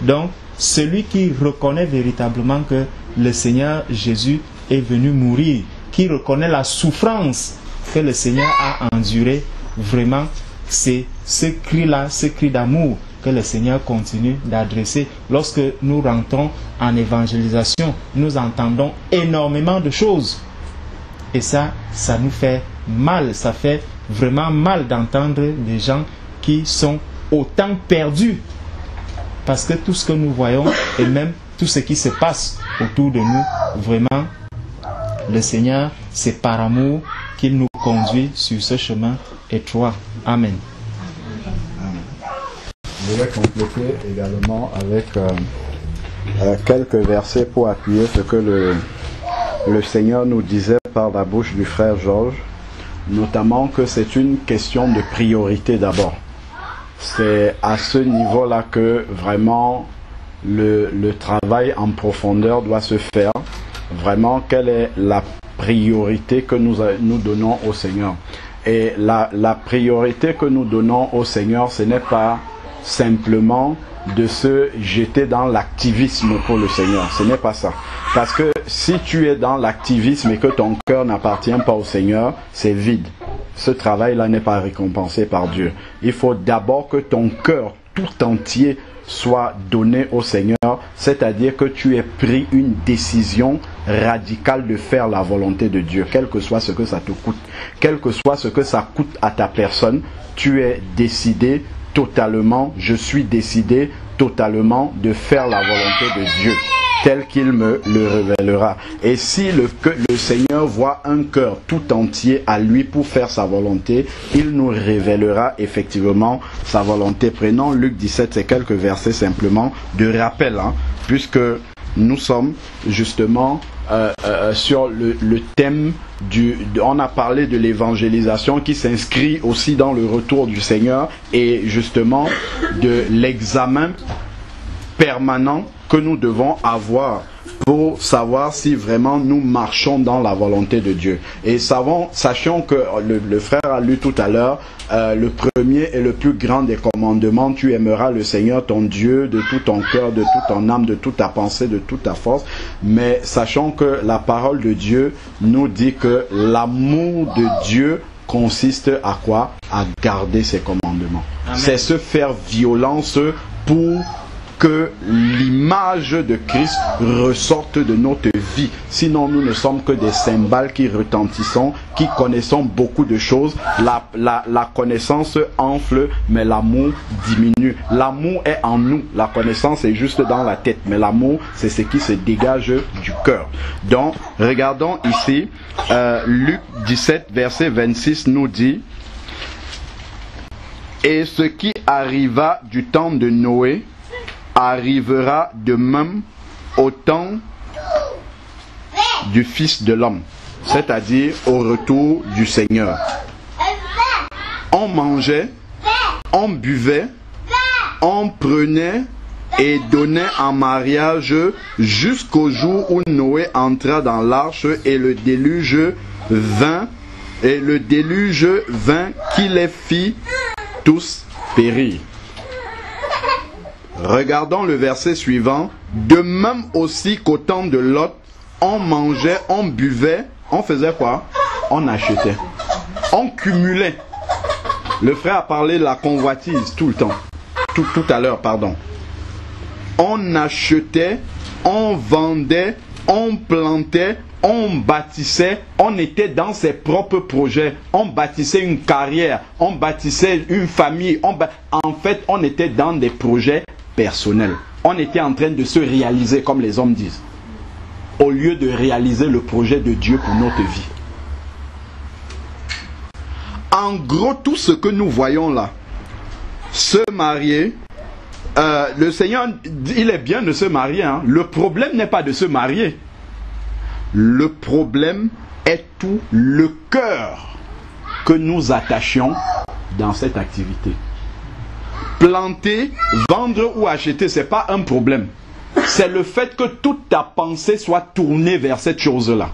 [SPEAKER 3] Donc, celui qui reconnaît véritablement que le Seigneur Jésus est venu mourir, qui reconnaît la souffrance que le Seigneur a endurée, vraiment, c'est ce cri-là, ce cri d'amour que le Seigneur continue d'adresser. Lorsque nous rentrons en évangélisation, nous entendons énormément de choses. Et ça nous fait mal. Ça fait vraiment mal d'entendre des gens qui sont autant perdus. Parce que tout ce que nous voyons et même tout ce qui se passe autour de nous, vraiment, le Seigneur, c'est par amour qu'il nous conduit sur ce chemin étroit. Amen.
[SPEAKER 2] Je vais compléter également avec quelques versets pour appuyer ce que le Seigneur nous disait par la bouche du frère Georges, notamment que c'est une question de priorité d'abord. C'est à ce niveau-là que vraiment le travail en profondeur doit se faire. Vraiment, quelle est la priorité que nous donnons au Seigneur. Et la priorité que nous donnons au Seigneur, ce n'est pas simplement de se jeter dans l'activisme pour le Seigneur. Ce n'est pas ça. Parce que si tu es dans l'activisme et que ton cœur n'appartient pas au Seigneur, c'est vide. Ce travail-là n'est pas récompensé par Dieu. Il faut d'abord que ton cœur tout entier soit donné au Seigneur, c'est-à-dire que tu aies pris une décision radicale de faire la volonté de Dieu, quel que soit ce que ça te coûte, quel que soit ce que ça coûte à ta personne. Tu es décidé totalement, je suis décidé totalement de faire la volonté de Dieu tel qu'il me le révélera. Et si le Seigneur voit un cœur tout entier à lui pour faire sa volonté, il nous révélera effectivement sa volonté. Prenons Luc 17, c'est quelques versets simplement de rappel, puisque nous sommes justement sur le thème on a parlé de l'évangélisation qui s'inscrit aussi dans le retour du Seigneur et justement de l'examen permanent que nous devons avoir pour savoir si vraiment nous marchons dans la volonté de Dieu. Et sachons que le frère a lu tout à l'heure, le premier et le plus grand des commandements, tu aimeras le Seigneur ton Dieu de tout ton cœur, de toute ton âme, de toute ta pensée, de toute ta force. Mais sachons que la parole de Dieu nous dit que l'amour de Dieu consiste à quoi? À garder ses commandements. C'est se faire violence pour que l'image de Christ ressorte de notre vie. Sinon, nous ne sommes que des cymbales qui retentissons, qui connaissons beaucoup de choses. La connaissance enfle, mais l'amour diminue. L'amour est en nous. La connaissance est juste dans la tête, mais l'amour, c'est ce qui se dégage du cœur. Donc, regardons ici, Luc 17, verset 26 nous dit: « Et ce qui arriva du temps de Noé arrivera de même au temps du Fils de l'homme, c'est-à-dire au retour du Seigneur. On mangeait, on buvait, on prenait et donnait en mariage jusqu'au jour où Noé entra dans l'arche et le déluge vint qui les fit tous périr. » Regardons le verset suivant. De même aussi qu'au temps de Lot, on mangeait, on buvait, on faisait quoi? On achetait. On cumulait. Le frère a parlé de la convoitise tout le temps. Tout à l'heure, pardon. On achetait, on vendait, on plantait, on bâtissait, on était dans ses propres projets, on bâtissait une carrière, on bâtissait une famille, en fait, on était dans des projets personnels. On était en train de se réaliser, comme les hommes disent, au lieu de réaliser le projet de Dieu pour notre vie. En gros, tout ce que nous voyons là, se marier, le Seigneur, il est bien de se marier, hein. Le problème n'est pas de se marier. Le problème est tout le cœur que nous attachions dans cette activité. Planter, vendre ou acheter, ce n'est pas un problème. C'est le fait que toute ta pensée soit tournée vers cette chose-là.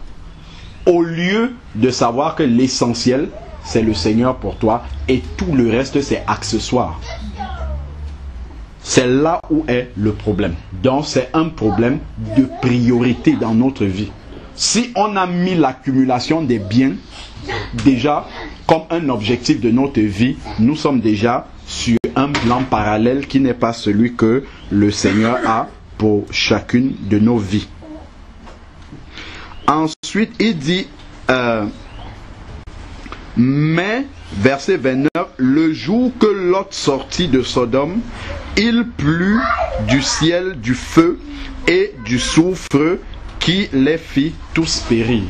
[SPEAKER 2] Au lieu de savoir que l'essentiel, c'est le Seigneur pour toi et tout le reste, c'est accessoire. C'est là où est le problème. Donc, c'est un problème de priorité dans notre vie. Si on a mis l'accumulation des biens déjà comme un objectif de notre vie, nous sommes déjà sur un plan parallèle qui n'est pas celui que le Seigneur a pour chacune de nos vies. Ensuite, il dit, mais, verset 29, le jour que Lot sortit de Sodome, il plut du ciel du feu et du soufre qui les fit tous périr.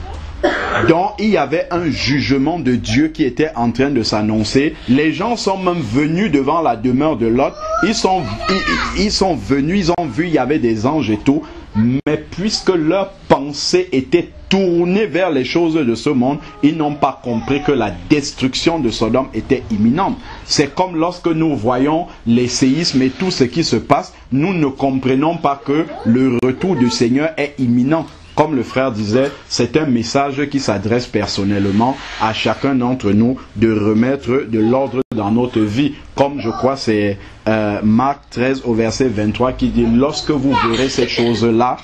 [SPEAKER 2] Donc il y avait un jugement de Dieu qui était en train de s'annoncer. Les gens sont même venus devant la demeure de Lot. Ils sont venus, ils ont vu, il y avait des anges et tout. Mais puisque leur pensée était tournée vers les choses de ce monde, ils n'ont pas compris que la destruction de Sodome était imminente. C'est comme lorsque nous voyons les séismes et tout ce qui se passe, nous ne comprenons pas que le retour du Seigneur est imminent. comme le frère disait, c'est un message qui s'adresse personnellement à chacun d'entre nous de remettre de l'ordre dans notre vie. Comme je crois c'est Marc 13 au verset 23 qui dit, lorsque vous verrez ces choses-là,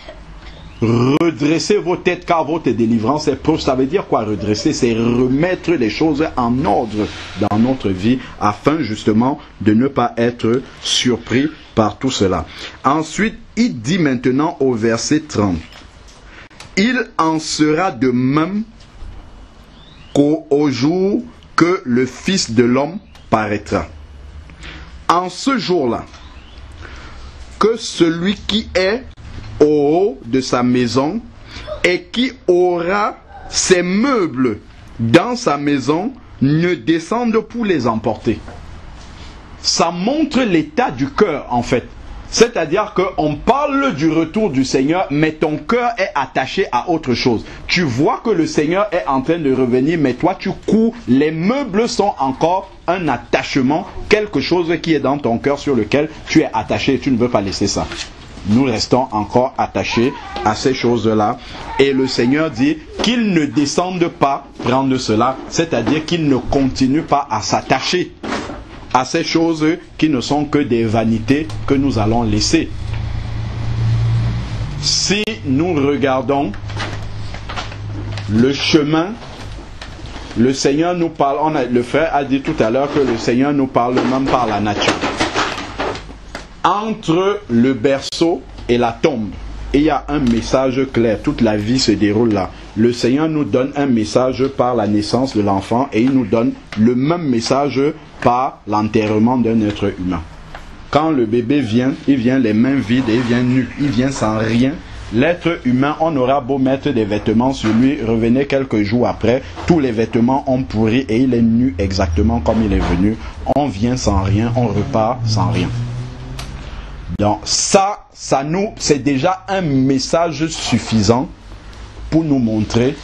[SPEAKER 2] redressez vos têtes car votre délivrance est proche. Ça veut dire quoi redresser? C'est remettre les choses en ordre dans notre vie afin justement de ne pas être surpris par tout cela. Ensuite, il dit maintenant au verset 30, il en sera de même qu'au jour que le Fils de l'homme paraîtra. En ce jour-là, que celui qui est au haut de sa maison et qui aura ses meubles dans sa maison ne descende pour les emporter. Ça montre l'état du cœur en fait. C'est-à-dire qu'on parle du retour du Seigneur, mais ton cœur est attaché à autre chose. Tu vois que le Seigneur est en train de revenir, mais toi tu cours, les meubles sont encore un attachement, quelque chose qui est dans ton cœur sur lequel tu es attaché et tu ne veux pas laisser ça. Nous restons encore attachés à ces choses-là. Et le Seigneur dit qu'il ne descende pas prendre cela, c'est-à-dire qu'il ne continue pas à s'attacher à ces choses qui ne sont que des vanités que nous allons laisser. Si nous regardons le chemin, le Seigneur nous parle, le frère a dit tout à l'heure que le Seigneur nous parle même par la nature. Entre le berceau et la tombe, il y a un message clair, toute la vie se déroule là. Le Seigneur nous donne un message par la naissance de l'enfant et il nous donne le même message par l'enterrement d'un être humain. Quand le bébé vient, il vient les mains vides et il vient nu, il vient sans rien. L'être humain, on aura beau mettre des vêtements sur lui, revenez quelques jours après, tous les vêtements ont pourri et il est nu exactement comme il est venu. On vient sans rien, on repart sans rien. Donc c'est déjà un message suffisant pour nous montrer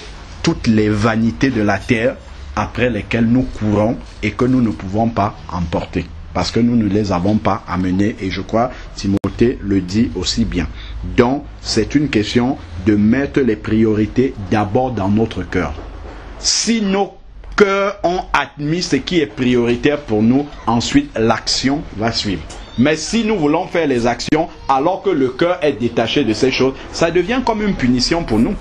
[SPEAKER 2] toutes les vanités de la terre après lesquelles nous courons et que nous ne pouvons pas emporter. Parce que nous ne les avons pas amenées et je crois Timothée le dit aussi bien. Donc c'est une question de mettre les priorités d'abord dans notre cœur. Si nos cœurs ont admis ce qui est prioritaire pour nous, ensuite l'action va suivre. Mais si nous voulons faire les actions alors que le cœur est détaché de ces choses, ça devient comme une punition pour nous.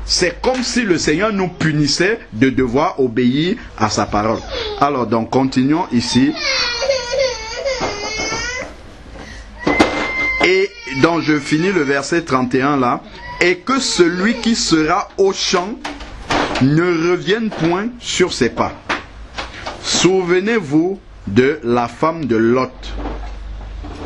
[SPEAKER 2] C'est comme si le Seigneur nous punissait de devoir obéir à sa parole. Alors donc continuons ici. Et donc je finis le verset 31 là. Et que celui qui sera au champ ne revienne point sur ses pas. Souvenez-vous de la femme de Lot.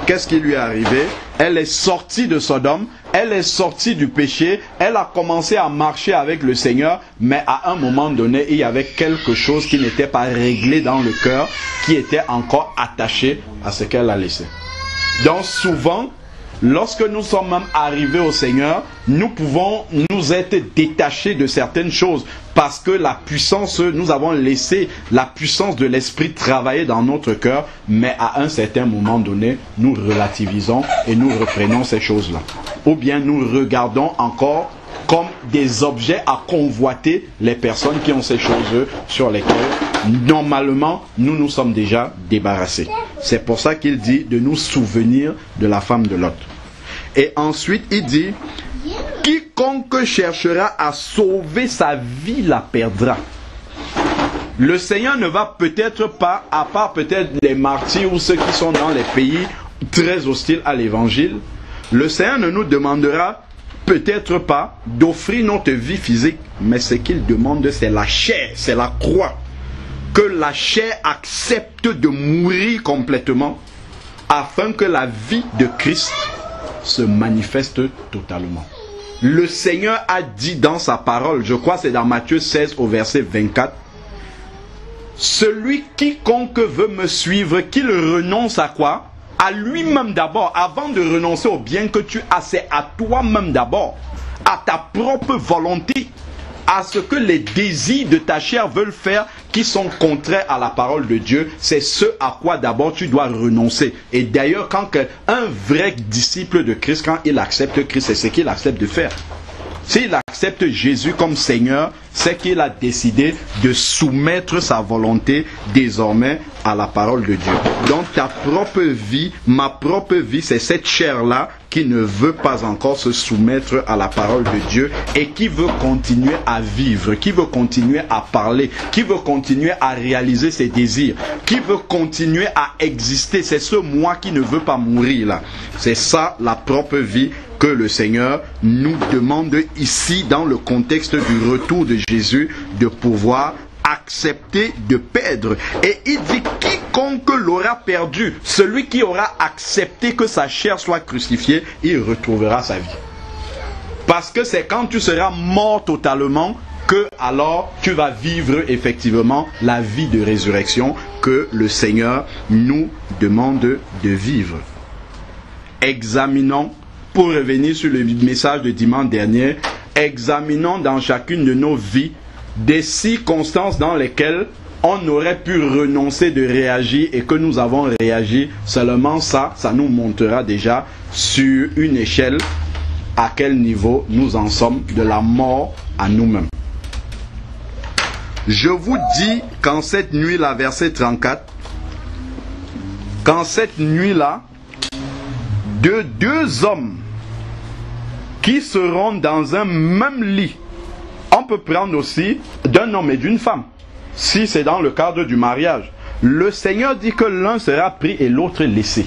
[SPEAKER 2] Qu'est-ce qui lui est arrivé? Elle est sortie de Sodome, elle est sortie du péché, elle a commencé à marcher avec le Seigneur, mais à un moment donné, il y avait quelque chose qui n'était pas réglé dans le cœur, qui était encore attaché à ce qu'elle a laissé. Donc souvent, lorsque nous sommes même arrivés au Seigneur, nous pouvons nous être détachés de certaines choses parce que la puissance, nous avons laissé la puissance de l'esprit travailler dans notre cœur, mais à un certain moment donné, nous relativisons et nous reprenons ces choses-là. Ou bien nous regardons encore comme des objets à convoiter les personnes qui ont ces choses sur lesquelles normalement nous nous sommes déjà débarrassés. C'est pour ça qu'il dit de nous souvenir de la femme de Lot. Et ensuite il dit, quiconque cherchera à sauver sa vie la perdra. Le Seigneur ne va peut-être pas, à part peut-être les martyrs ou ceux qui sont dans les pays très hostiles à l'évangile, le Seigneur ne nous demandera peut-être pas d'offrir notre vie physique, mais ce qu'il demande c'est la chair, c'est la croix. Que la chair accepte de mourir complètement afin que la vie de Christ se manifeste totalement. Le Seigneur a dit dans sa parole, je crois c'est dans Matthieu 16 au verset 24, celui quiconque veut me suivre, qu'il renonce à quoi? À lui-même d'abord, avant de renoncer au bien que tu as, c'est à toi-même d'abord, à ta propre volonté, à ce que les désirs de ta chair veulent faire qui sont contraires à la parole de Dieu, c'est ce à quoi d'abord tu dois renoncer. Et d'ailleurs, quand un vrai disciple de Christ, quand il accepte Christ, c'est ce qu'il accepte de faire. S'il accepte Jésus comme Seigneur, c'est qu'il a décidé de soumettre sa volonté désormais à la parole de Dieu. Donc ta propre vie, ma propre vie, c'est cette chair-là qui ne veut pas encore se soumettre à la parole de Dieu et qui veut continuer à vivre, qui veut continuer à parler, qui veut continuer à réaliser ses désirs, qui veut continuer à exister. C'est ce moi qui ne veut pas mourir là. C'est ça la propre vie que le Seigneur nous demande ici dans le contexte du retour de Jésus de pouvoir accepter de perdre. Et il dit quiconque l'aura perdu, celui qui aura accepté que sa chair soit crucifiée, il retrouvera sa vie. Parce que c'est quand tu seras mort totalement que alors tu vas vivre effectivement la vie de résurrection que le Seigneur nous demande de vivre. Examinons, pour revenir sur le message de dimanche dernier, examinons dans chacune de nos vies des circonstances dans lesquelles on aurait pu renoncer de réagir et que nous avons réagi. Seulement ça nous montrera déjà sur une échelle à quel niveau nous en sommes de la mort à nous-mêmes. Je vous dis qu'en cette nuit-là, verset 34, qu'en cette nuit-là, de deux hommes qui seront dans un même lit, on peut prendre aussi d'un homme et d'une femme, si c'est dans le cadre du mariage. Le Seigneur dit que l'un sera pris et l'autre laissé.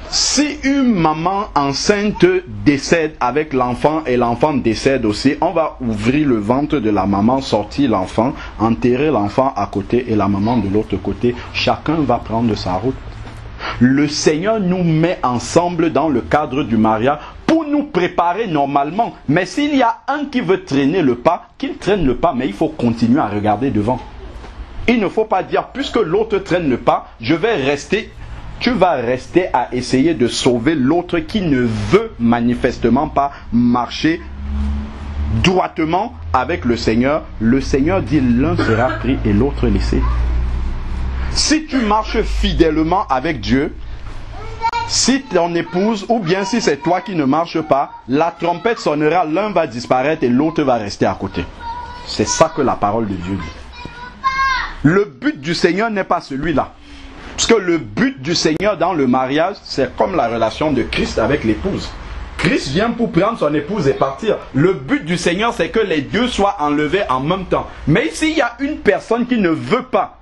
[SPEAKER 2] Si une maman enceinte décède avec l'enfant et l'enfant décède aussi, on va ouvrir le ventre de la maman, sortir l'enfant, enterrer l'enfant à côté et la maman de l'autre côté. Chacun va prendre sa route. Le Seigneur nous met ensemble dans le cadre du mariage pour nous préparer normalement. Mais s'il y a un qui veut traîner le pas, qu'il traîne le pas, mais il faut continuer à regarder devant. Il ne faut pas dire, puisque l'autre traîne le pas, je vais rester. Tu vas rester à essayer de sauver l'autre qui ne veut manifestement pas marcher droitement avec le Seigneur. Le Seigneur dit, l'un sera pris et l'autre laissé. Si tu marches fidèlement avec Dieu, si ton épouse ou bien si c'est toi qui ne marches pas, la trompette sonnera, l'un va disparaître et l'autre va rester à côté. C'est ça que la parole de Dieu dit. Le but du Seigneur n'est pas celui-là. Parce que le but du Seigneur dans le mariage, c'est comme la relation de Christ avec l'épouse. Christ vient pour prendre son épouse et partir. Le but du Seigneur, c'est que les deux soient enlevés en même temps. Mais s'il y a une personne qui ne veut pas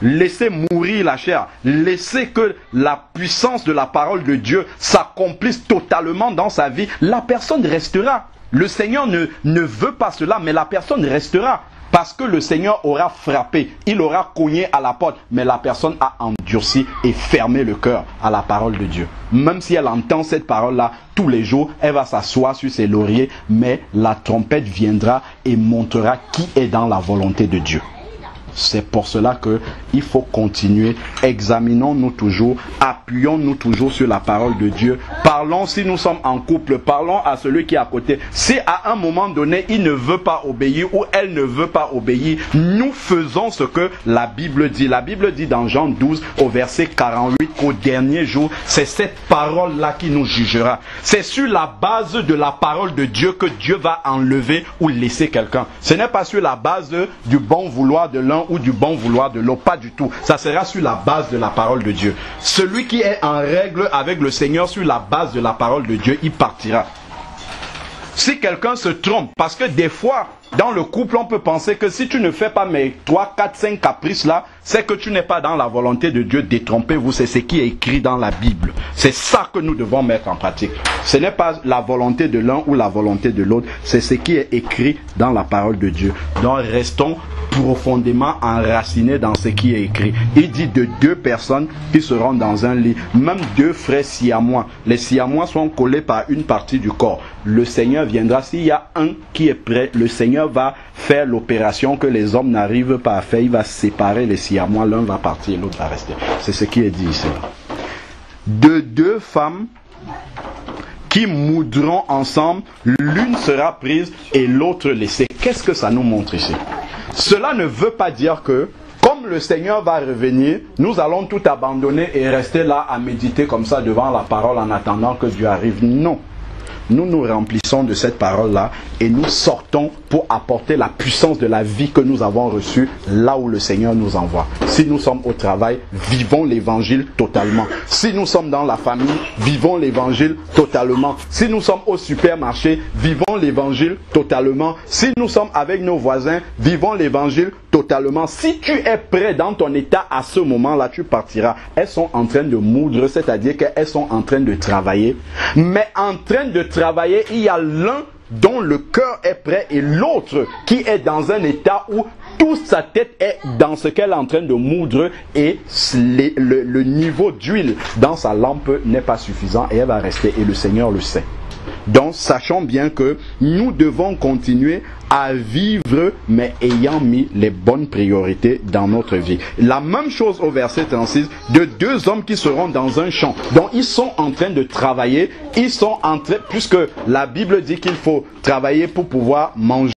[SPEAKER 2] laisser mourir la chair, laisser que la puissance de la parole de Dieu s'accomplisse totalement dans sa vie, la personne restera. Le Seigneur ne veut pas cela, mais la personne restera. Parce que le Seigneur aura frappé, il aura cogné à la porte, mais la personne a endurci et fermé le cœur à la parole de Dieu. Même si elle entend cette parole-là tous les jours, elle va s'asseoir sur ses lauriers, mais la trompette viendra et montrera qui est dans la volonté de Dieu. C'est pour cela qu'il faut continuer. Examinons-nous toujours, appuyons-nous toujours sur la parole de Dieu. Parlons si nous sommes en couple, parlons à celui qui est à côté. Si à un moment donné, il ne veut pas obéir ou elle ne veut pas obéir, nous faisons ce que la Bible dit. La Bible dit dans Jean 12 au verset 48 qu'au dernier jour, c'est cette parole-là qui nous jugera. C'est sur la base de la parole de Dieu que Dieu va enlever ou laisser quelqu'un. Ce n'est pas sur la base du bon vouloir de l'un ou du bon vouloir de l'autre, pas du tout. Ça sera sur la base de la parole de Dieu. Celui qui est en règle avec le Seigneur sur la base de la parole de Dieu, il partira. Si quelqu'un se trompe, parce que des fois, dans le couple, on peut penser que si tu ne fais pas mes 3, 4, 5 caprices là, c'est que tu n'es pas dans la volonté de Dieu. Détrompez-vous, c'est ce qui est écrit dans la Bible. C'est ça que nous devons mettre en pratique. Ce n'est pas la volonté de l'un ou la volonté de l'autre, c'est ce qui est écrit dans la parole de Dieu. Donc restons profondément enracinés dans ce qui est écrit. Il dit de deux personnes qui seront dans un lit, même deux frères siamois. Les siamois sont collés par une partie du corps. Le Seigneur viendra, s'il y a un qui est prêt, le Seigneur va faire l'opération que les hommes n'arrivent pas à faire. Il va séparer les siamois, l'un va partir, l'autre va rester. C'est ce qui est dit ici. De deux femmes qui moudront ensemble, l'une sera prise et l'autre laissée. Qu'est-ce que ça nous montre ici? Cela ne veut pas dire que, comme le Seigneur va revenir, nous allons tout abandonner et rester là à méditer comme ça devant la parole en attendant que Dieu arrive. Non. nous nous remplissons de cette parole-là et nous sortons pour apporter la puissance de la vie que nous avons reçue là où le Seigneur nous envoie. Si nous sommes au travail, vivons l'évangile totalement. Si nous sommes dans la famille, vivons l'évangile totalement. Si nous sommes au supermarché, vivons l'évangile totalement. Si nous sommes avec nos voisins, vivons l'évangile totalement. Si tu es prêt dans ton état à ce moment-là, tu partiras. Elles sont en train de moudre, c'est-à-dire qu'elles sont en train de travailler. Mais en train de travailler, il y a l'un dont le cœur est prêt et l'autre qui est dans un état où toute sa tête est dans ce qu'elle est en train de moudre et le niveau d'huile dans sa lampe n'est pas suffisant et elle va rester et le Seigneur le sait. Donc, sachons bien que nous devons continuer à vivre, mais ayant mis les bonnes priorités dans notre vie. La même chose au verset 36, de deux hommes qui seront dans un champ. Donc, ils sont en train de travailler, ils sont en train, puisque la Bible dit qu'il faut travailler pour pouvoir manger